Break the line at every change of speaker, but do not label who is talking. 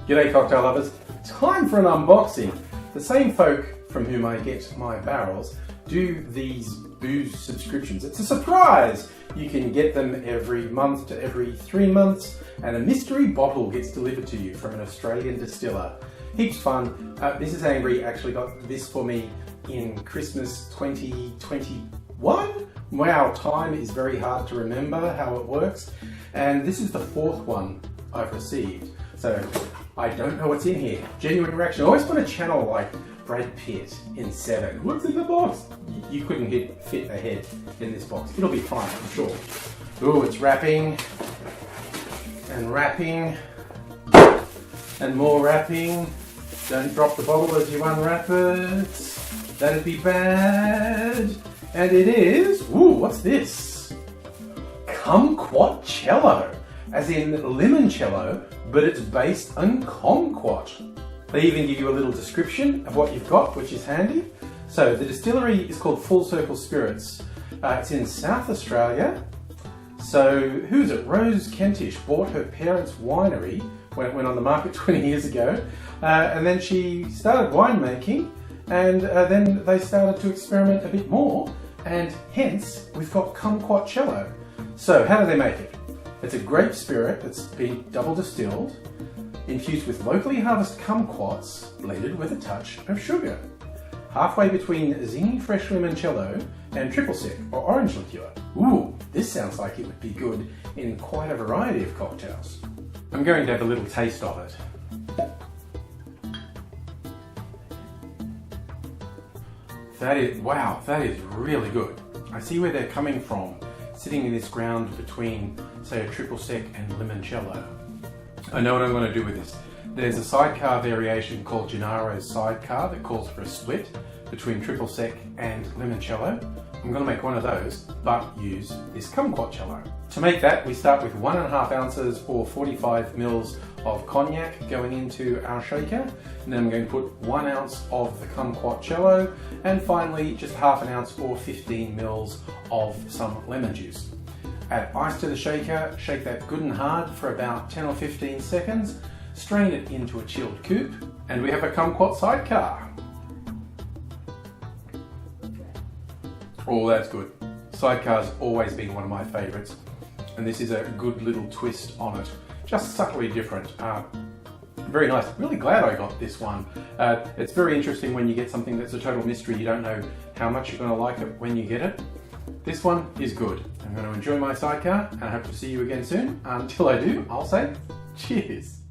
G'day cocktail lovers, time for an unboxing. The same folk from whom I get my barrels do these booze subscriptions. It's a surprise! You can get them every month to every 3 months, and a mystery bottle gets delivered to you from an Australian distiller. Heaps fun. Mrs. Angry actually got this for me in Christmas 2021. Wow, time is very hard to remember how it works. And this is the 4th one I've received. So I don't know what's in here. Genuine reaction. I always want to channel like Brad Pitt in Seven. What's in the box? You couldn't fit a head in this box. It'll be fine, I'm sure. Ooh, it's wrapping and wrapping and more wrapping. Don't drop the bottle as you unwrap it. That'd be bad. And it is, ooh, what's this? Kumquatcello, as in limoncello, but it's based on kumquat. They even give you a little description of what you've got, which is handy. So the distillery is called Full Circle Spirits. It's in South Australia. So who's it? Rose Kentish bought her parents' winery when it went on the market 20 years ago. And then she started winemaking, and then they started to experiment a bit more, and hence we've got kumquatcello. So how do they make it? It's a grape spirit that's been double distilled, infused with locally harvested kumquats, blended with a touch of sugar. Halfway between zingy fresh limoncello and triple sec or orange liqueur. Ooh, this sounds like it would be good in quite a variety of cocktails. I'm going to have a little taste of it. Wow, that is really good. I see where they're coming from, sitting in this ground between, say, a triple sec and limoncello. I know what I'm going to do with this. There's a sidecar variation called Gennaro's Sidecar that calls for a split between triple sec and limoncello. I'm going to make one of those, but use this kumquatcello. To make that, we start with 1.5 ounces or 45 mils of cognac going into our shaker, and then I'm going to put 1 ounce of the kumquatcello, and finally just half an ounce or 15 mils of some lemon juice. Add ice to the shaker, shake that good and hard for about 10 or 15 seconds, strain it into a chilled coupe, and we have a kumquat sidecar. Oh, that's good. Sidecar's always been one of my favourites, and this is a good little twist on it. Just subtly different. Very nice. Really glad I got this one. It's very interesting when you get something that's a total mystery. You don't know how much you're going to like it when you get it. This one is good. I'm going to enjoy my sidecar, and I hope to see you again soon. Until I do, I'll say cheers.